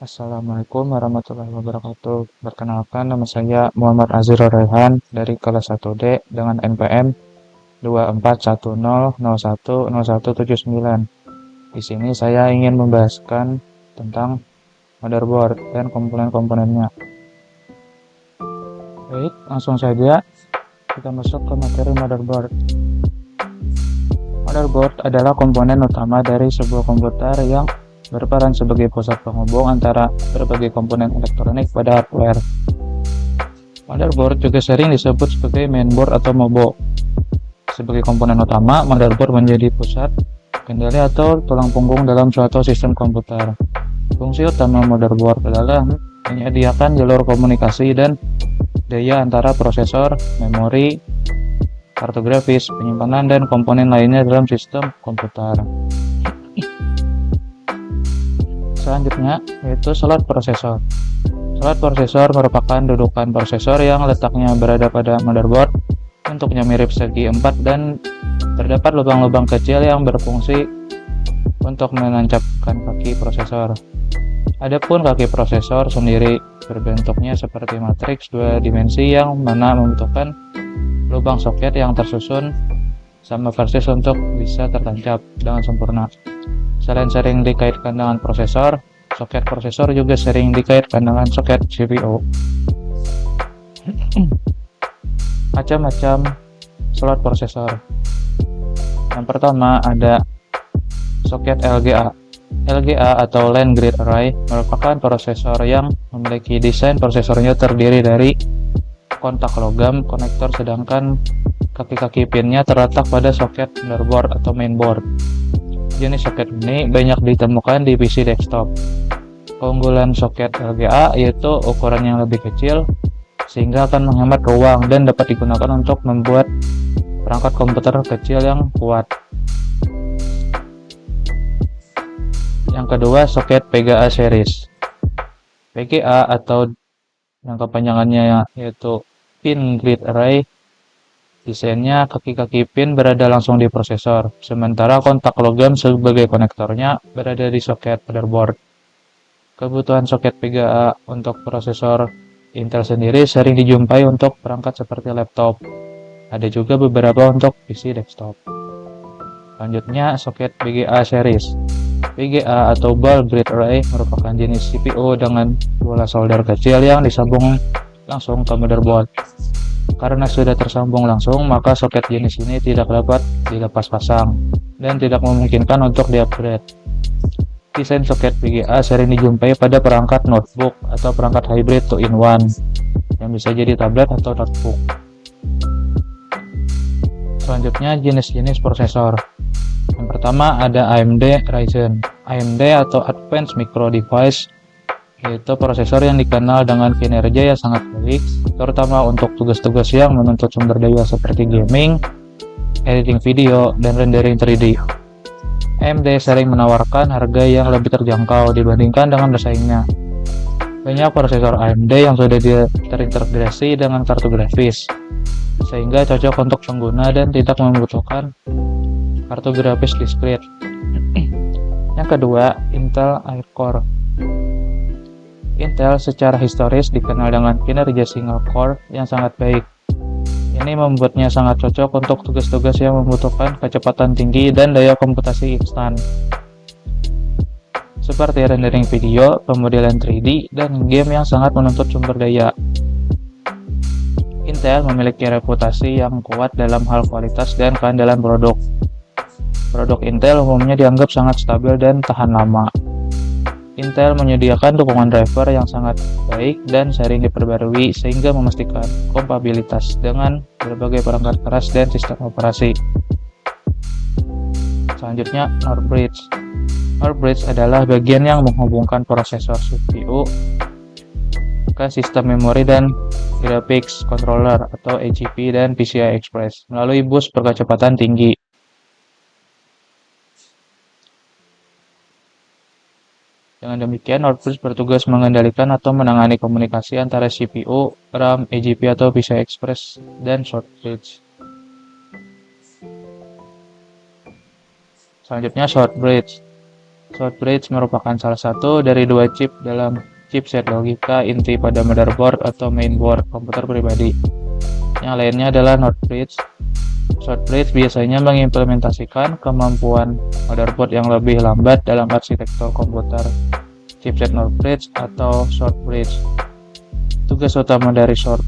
Assalamualaikum warahmatullahi wabarakatuh. Perkenalkan, nama saya Muhammad Azhirul Raihan dari kelas 1D dengan NPM 2410010179. Di sini saya ingin membahaskan tentang motherboard dan komponen-komponennya. Baik, langsung saja kita masuk ke materi motherboard. Motherboard adalah komponen utama dari sebuah komputer yang berperan sebagai pusat penghubung antara berbagai komponen elektronik pada hardware. Motherboard juga sering disebut sebagai mainboard atau MOBO. Sebagai komponen utama, motherboard menjadi pusat kendali atau tulang punggung dalam suatu sistem komputer. Fungsi utama motherboard adalah menyediakan jalur komunikasi dan daya antara prosesor, memori, kartu grafis, penyimpanan, dan komponen lainnya dalam sistem komputer. Selanjutnya yaitu slot prosesor. Slot prosesor merupakan dudukan prosesor yang letaknya berada pada motherboard. Bentuknya mirip segi empat dan terdapat lubang-lubang kecil yang berfungsi untuk menancapkan kaki prosesor. Adapun kaki prosesor sendiri berbentuknya seperti matriks dua dimensi yang mana membutuhkan lubang soket yang tersusun sama persis untuk bisa tertancap dengan sempurna. Selain sering dikaitkan dengan prosesor, soket prosesor juga sering dikaitkan dengan soket CPU. Macam-macam slot prosesor. Yang pertama ada soket LGA. LGA atau Line Grid Array merupakan prosesor yang memiliki desain prosesornya terdiri dari kontak logam konektor, sedangkan kaki-kaki pinnya terletak pada soket motherboard atau mainboard. Jenis soket ini banyak ditemukan di PC desktop. Keunggulan soket LGA yaitu ukuran yang lebih kecil sehingga akan menghemat ruang dan dapat digunakan untuk membuat perangkat komputer kecil yang kuat. Yang kedua, soket PGA series. PGA atau yang kepanjangannya yaitu Pin Grid Array. Desainnya kaki-kaki pin berada langsung di prosesor, sementara kontak logam sebagai konektornya berada di soket motherboard. Kebutuhan soket PGA untuk prosesor Intel sendiri sering dijumpai untuk perangkat seperti laptop. Ada juga beberapa untuk PC desktop. Selanjutnya, soket BGA series. BGA atau Ball Grid Array merupakan jenis CPU dengan bola solder kecil yang disambung langsung ke motherboard. Karena sudah tersambung langsung, maka soket jenis ini tidak dapat dilepas pasang dan tidak memungkinkan untuk di-upgrade. Desain soket VGA sering dijumpai pada perangkat notebook atau perangkat hybrid 2-in-1 yang bisa jadi tablet atau notebook. Selanjutnya, jenis-jenis prosesor. Yang pertama ada AMD Ryzen. AMD atau Advanced Micro Device yaitu prosesor yang dikenal dengan kinerja yang sangat baik, terutama untuk tugas-tugas yang menuntut sumber daya seperti gaming, editing video, dan rendering 3D. AMD sering menawarkan harga yang lebih terjangkau dibandingkan dengan pesaingnya. Banyak prosesor AMD yang sudah terintegrasi dengan kartu grafis, sehingga cocok untuk pengguna dan tidak membutuhkan kartu grafis discrete. Yang kedua, Intel Air Core. Intel secara historis dikenal dengan kinerja single core yang sangat baik. Ini membuatnya sangat cocok untuk tugas-tugas yang membutuhkan kecepatan tinggi dan daya komputasi instan, seperti rendering video, pemodelan 3D, dan game yang sangat menuntut sumber daya. Intel memiliki reputasi yang kuat dalam hal kualitas dan keandalan produk. Produk Intel umumnya dianggap sangat stabil dan tahan lama. Intel menyediakan dukungan driver yang sangat baik dan sering diperbarui sehingga memastikan kompatibilitas dengan berbagai perangkat keras dan sistem operasi. Selanjutnya, NOR bridge. NOR bridge adalah bagian yang menghubungkan prosesor CPU ke sistem memori dan graphics controller atau AGP dan PCI Express melalui bus berkecepatan tinggi. Dengan demikian, NOR bridge bertugas mengendalikan atau menangani komunikasi antara CPU, RAM, AGP atau PCI Express, dan short bridge. Selanjutnya, short bridge. Slot bridge merupakan salah satu dari dua chip dalam chipset logika inti pada motherboard atau mainboard komputer pribadi. Yang lainnya adalah NOT bridge. Slot bridge biasanya mengimplementasikan kemampuan motherboard yang lebih lambat dalam arsitektur komputer. Chipset NOT bridge atau short bridge. Tugas utama dari short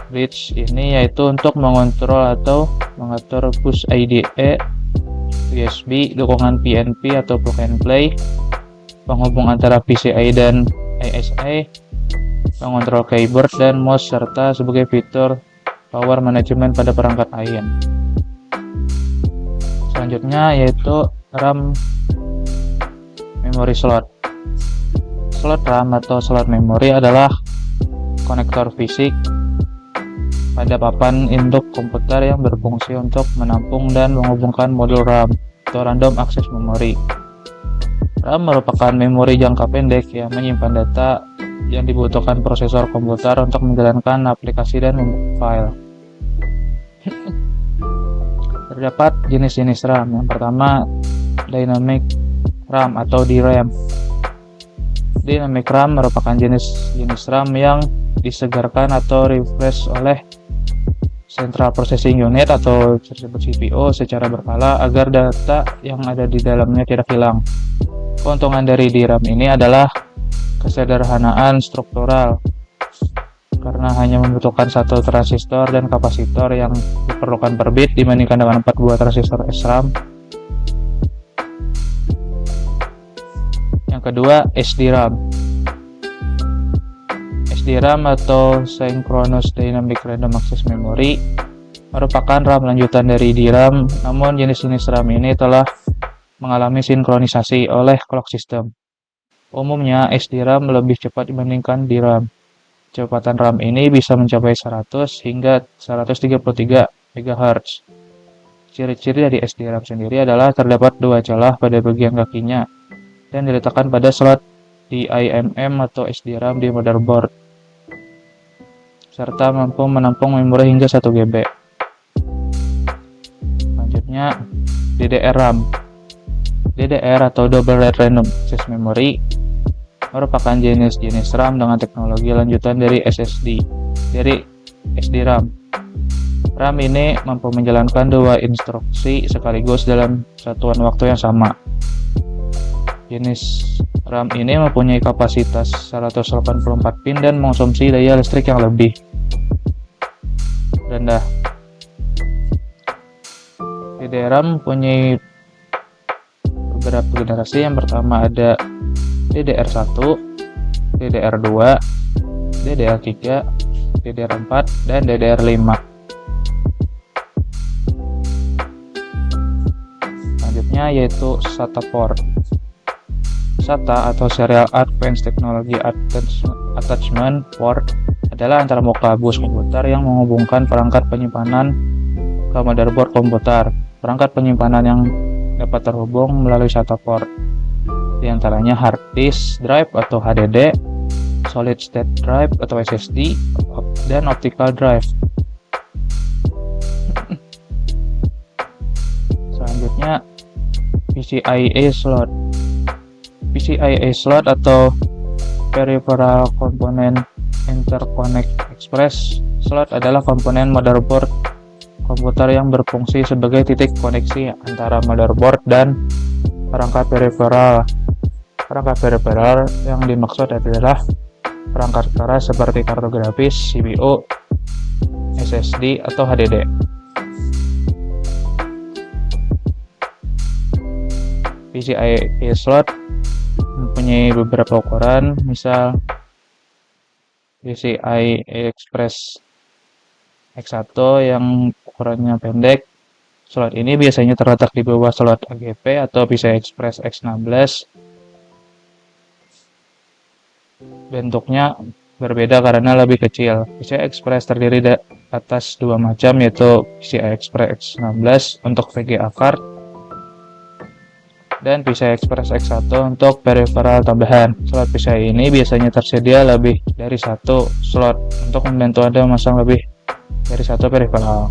bridge ini yaitu untuk mengontrol atau mengatur push IDE, USB, dukungan PNP atau plug and play, penghubung antara PCI dan ISI, mengontrol keyboard dan mouse, serta sebagai fitur power management pada perangkat lain. Selanjutnya yaitu RAM memory slot. Slot RAM atau slot memori adalah konektor fisik pada papan induk komputer yang berfungsi untuk menampung dan menghubungkan modul RAM atau random access memory. RAM merupakan memori jangka pendek yang menyimpan data yang dibutuhkan prosesor komputer untuk menjalankan aplikasi dan membuka file. Terdapat jenis-jenis RAM. Yang pertama, Dynamic RAM atau DRAM. Dynamic RAM merupakan jenis RAM yang disegarkan atau refresh oleh Central Processing Unit atau disebut CPU secara berkala agar data yang ada di dalamnya tidak hilang. Keuntungan dari DRAM ini adalah kesederhanaan struktural karena hanya membutuhkan satu transistor dan kapasitor yang diperlukan per bit dibandingkan dengan 4 buah transistor SRAM. Yang kedua, SDRAM. SDRAM atau Synchronous Dynamic Random Access Memory merupakan RAM lanjutan dari DRAM, namun jenis-jenis RAM ini telah mengalami sinkronisasi oleh clock system. Umumnya, SDRAM lebih cepat dibandingkan DRAM. Kecepatan RAM ini bisa mencapai 100 hingga 133 MHz. Ciri-ciri dari SDRAM sendiri adalah terdapat dua celah pada bagian kakinya dan diletakkan pada slot DIMM atau SDRAM di motherboard, serta mampu menampung memori hingga 1 GB. Selanjutnya, DDR-RAM. DDR atau Double Rate Random Access Memory merupakan jenis RAM dengan teknologi lanjutan dari SDRAM. RAM ini mampu menjalankan dua instruksi sekaligus dalam satuan waktu yang sama. Jenis RAM ini mempunyai kapasitas 184 pin dan mengonsumsi daya listrik yang lebih rendah. DDR-RAM mempunyai beberapa generasi. Yang pertama ada DDR1, DDR2, DDR3, DDR4, dan DDR5. Selanjutnya yaitu SATA port. SATA atau Serial Advanced Technology Attachment Port adalah antarmuka bus komputer yang menghubungkan perangkat penyimpanan ke motherboard komputer. Perangkat penyimpanan yang dapat terhubung melalui SATA port di antaranya hard disk drive atau HDD, solid state drive atau SSD, dan optical drive. Selanjutnya PCIe slot. PCIe slot atau Peripheral Component Interconnect Express slot adalah komponen motherboard komputer yang berfungsi sebagai titik koneksi antara motherboard dan perangkat peripheral. Perangkat peripheral yang dimaksud adalah perangkat keras seperti kartu grafis, CPU, SSD, atau HDD. PCIe slot mempunyai beberapa ukuran, misal PCI Express X1 yang ukurannya pendek. Slot ini biasanya terletak di bawah slot AGP atau PCI Express X16. Bentuknya berbeda karena lebih kecil. PCI Express terdiri atas dua macam, yaitu PCI Express X16 untuk VGA card dan PCI Express X1 untuk peripheral tambahan. Slot PCI ini biasanya tersedia lebih dari satu slot untuk membantu Anda memasang lebih dari satu peripheral.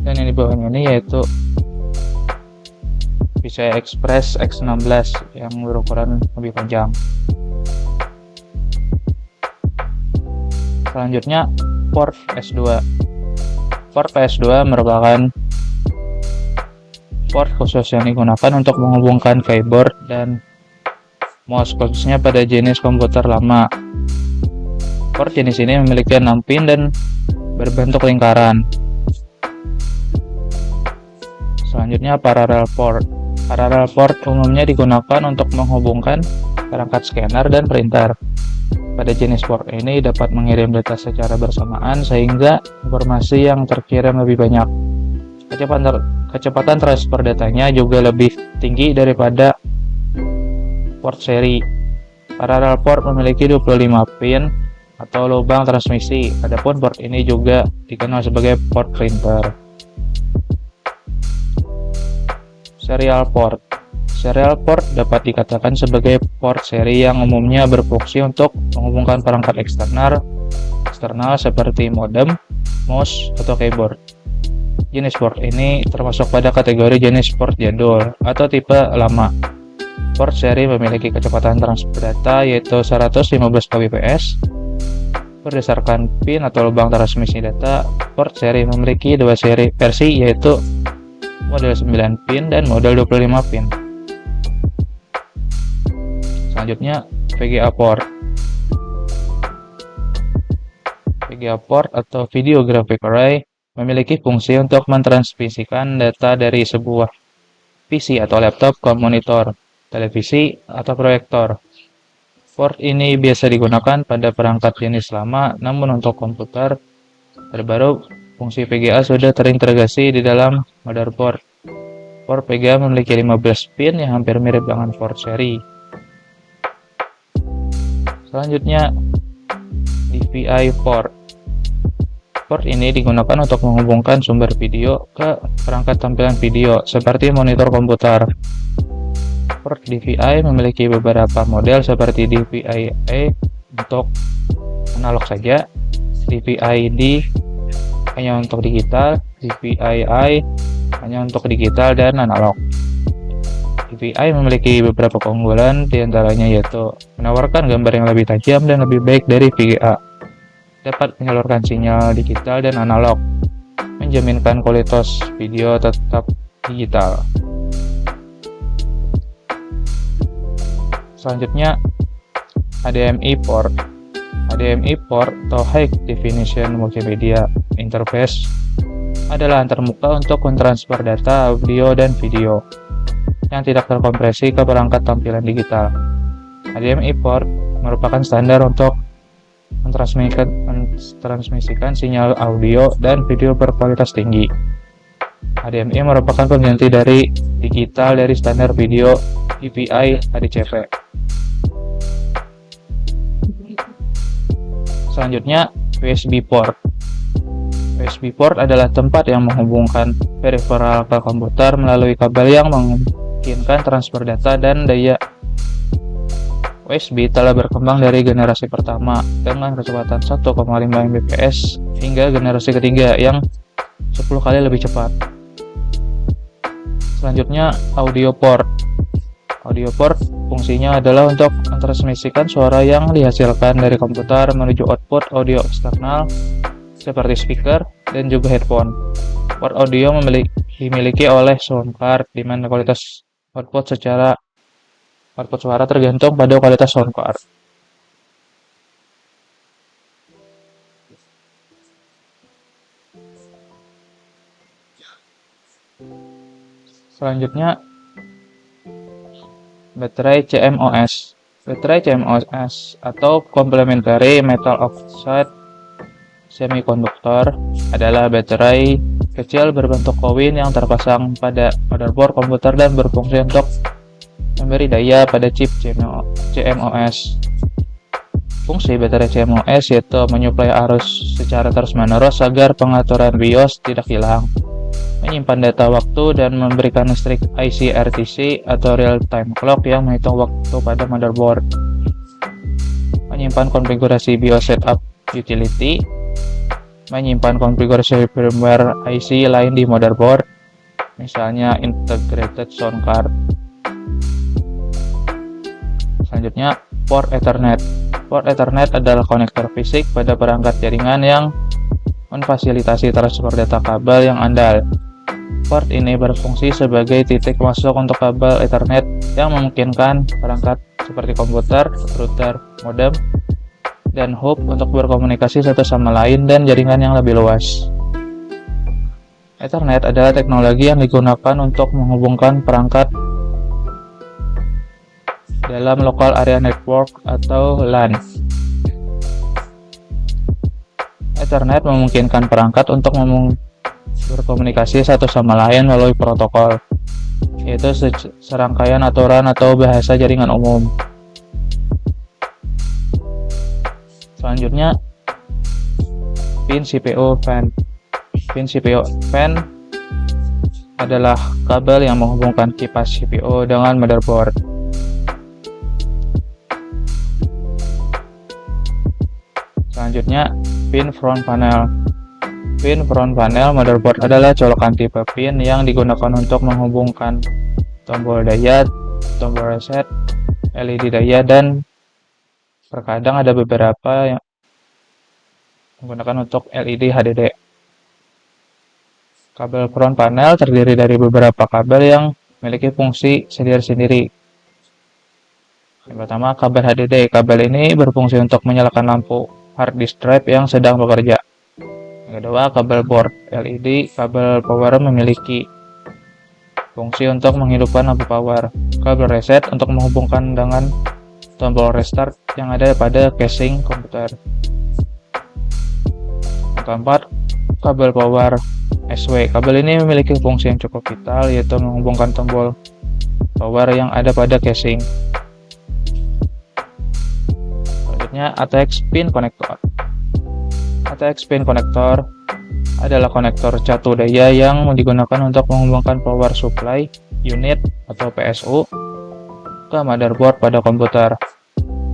Dan yang di bawahnya ini yaitu PCI Express X16 yang berukuran lebih panjang. Selanjutnya, port PS2. Port PS2 merupakan port khusus yang digunakan untuk menghubungkan keyboard dan mouse, khususnya pada jenis komputer lama. Port jenis ini memiliki 6 pin dan berbentuk lingkaran. Selanjutnya, parallel port. Parallel port umumnya digunakan untuk menghubungkan perangkat scanner dan printer. Pada jenis port ini dapat mengirim data secara bersamaan sehingga informasi yang terkirim lebih banyak. Kecepatan transfer datanya juga lebih tinggi daripada port seri. Parallel port memiliki 25 pin atau lubang transmisi. Adapun port ini juga dikenal sebagai port printer. Serial port. Serial port dapat dikatakan sebagai port seri yang umumnya berfungsi untuk menghubungkan perangkat eksternal seperti modem, mouse, atau keyboard. Jenis port ini termasuk pada kategori jenis port jadul atau tipe lama. Port seri memiliki kecepatan transfer data yaitu 115 kbps. Berdasarkan pin atau lubang transmisi data, port seri memiliki dua versi yaitu model 9 pin dan model 25 pin. Selanjutnya, VGA port. VGA port atau Video Graphic Array memiliki fungsi untuk mentransmisikan data dari sebuah PC atau laptop ke monitor, televisi, atau proyektor. Port ini biasa digunakan pada perangkat jenis lama, namun untuk komputer terbaru, fungsi VGA sudah terintegrasi di dalam motherboard. Port VGA memiliki 15 pin yang hampir mirip dengan port seri. Selanjutnya, DVI port. Port ini digunakan untuk menghubungkan sumber video ke perangkat tampilan video seperti monitor komputer. Port DVI memiliki beberapa model seperti DVI-A untuk analog saja, DVI-D hanya untuk digital, DVI-I hanya untuk digital dan analog. DVI memiliki beberapa keunggulan, diantaranya yaitu menawarkan gambar yang lebih tajam dan lebih baik dari VGA, dapat menyalurkan sinyal digital dan analog, menjaminkan kualitas video tetap digital. Selanjutnya, HDMI port. HDMI port atau High Definition Multimedia Interface adalah antarmuka untuk mentransfer data audio dan video yang tidak terkompresi ke perangkat tampilan digital. HDMI port merupakan standar untuk mentransmisikan sinyal audio dan video berkualitas tinggi. HDMI merupakan pengganti dari digital dari standar video DVI HDCP. Selanjutnya, USB port. USB port adalah tempat yang menghubungkan peripheral ke komputer melalui kabel yang memungkinkan transfer data dan daya. USB telah berkembang dari generasi pertama dengan kecepatan 1,5 Mbps hingga generasi ketiga yang 10 kali lebih cepat. Selanjutnya, audio port. Audio port fungsinya adalah untuk mentransmisikan suara yang dihasilkan dari komputer menuju output audio eksternal seperti speaker dan juga headphone. Port audio dimiliki oleh sound card di mana kualitas output suara tergantung pada kualitas sound card. Selanjutnya, baterai CMOS. Baterai CMOS atau Complementary Metal Oxide Semiconductor adalah baterai kecil berbentuk koin yang terpasang pada motherboard komputer dan berfungsi untuk memberi daya pada chip CMOS. Fungsi baterai CMOS yaitu menyuplai arus secara terus-menerus agar pengaturan BIOS tidak hilang, menyimpan data waktu, dan memberikan listrik IC RTC atau Real Time Clock yang menghitung waktu pada motherboard. Menyimpan konfigurasi BIOS Setup Utility, menyimpan konfigurasi firmware IC lain di motherboard, misalnya integrated sound card. Selanjutnya, port Ethernet. Port Ethernet adalah konektor fisik pada perangkat jaringan yang memfasilitasi transfer data kabel yang andal. Port ini berfungsi sebagai titik masuk untuk kabel Ethernet yang memungkinkan perangkat seperti komputer, router, modem, dan hub untuk berkomunikasi satu sama lain dan jaringan yang lebih luas. Ethernet adalah teknologi yang digunakan untuk menghubungkan perangkat dalam Local Area Network atau LAN. Ethernet memungkinkan perangkat untuk berkomunikasi satu sama lain melalui protokol, yaitu serangkaian aturan atau bahasa jaringan umum. Selanjutnya, pin CPO fan. Pin CPO fan adalah kabel yang menghubungkan kipas CPO dengan motherboard. Selanjutnya, pin front panel. Pin front panel motherboard adalah colokan tipe pin yang digunakan untuk menghubungkan tombol daya, tombol reset, LED daya, dan terkadang ada beberapa yang menggunakan untuk LED HDD. Kabel front panel terdiri dari beberapa kabel yang memiliki fungsi sendiri-sendiri. Yang pertama, kabel HDD. Kabel ini berfungsi untuk menyalakan lampu hard disk drive yang sedang bekerja. Yang kedua, kabel board LED. Kabel power memiliki fungsi untuk menghidupkan lampu power. Kabel reset untuk menghubungkan dengan tombol restart yang ada pada casing komputer. Yang keempat, kabel power SW. Kabel ini memiliki fungsi yang cukup vital, yaitu menghubungkan tombol power yang ada pada casing. Selanjutnya, ATX pin connector. ATX pin connector adalah konektor catu daya yang digunakan untuk menghubungkan power supply unit atau PSU ke motherboard pada komputer.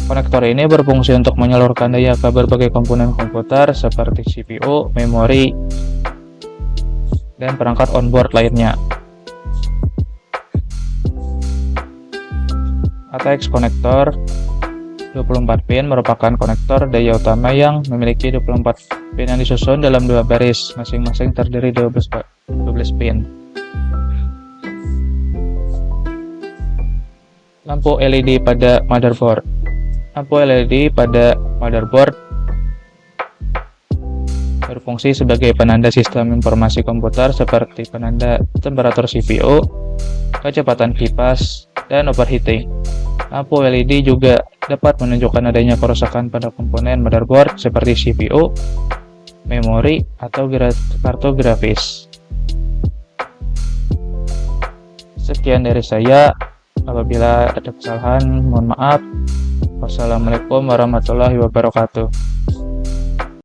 Konektor ini berfungsi untuk menyalurkan daya ke berbagai komponen komputer seperti CPU, memori, dan perangkat onboard lainnya. ATX konektor 24 pin merupakan konektor daya utama yang memiliki 24 pin yang disusun dalam dua baris, masing-masing terdiri 12 pin. Lampu LED pada motherboard. Lampu LED pada motherboard berfungsi sebagai penanda sistem informasi komputer seperti penanda temperatur CPU, kecepatan kipas, dan overheating. Lampu LED juga dapat menunjukkan adanya kerusakan pada komponen motherboard seperti CPU, memori, atau kartu grafis. Sekian dari saya. Apabila ada kesalahan, mohon maaf. Wassalamualaikum warahmatullahi wabarakatuh.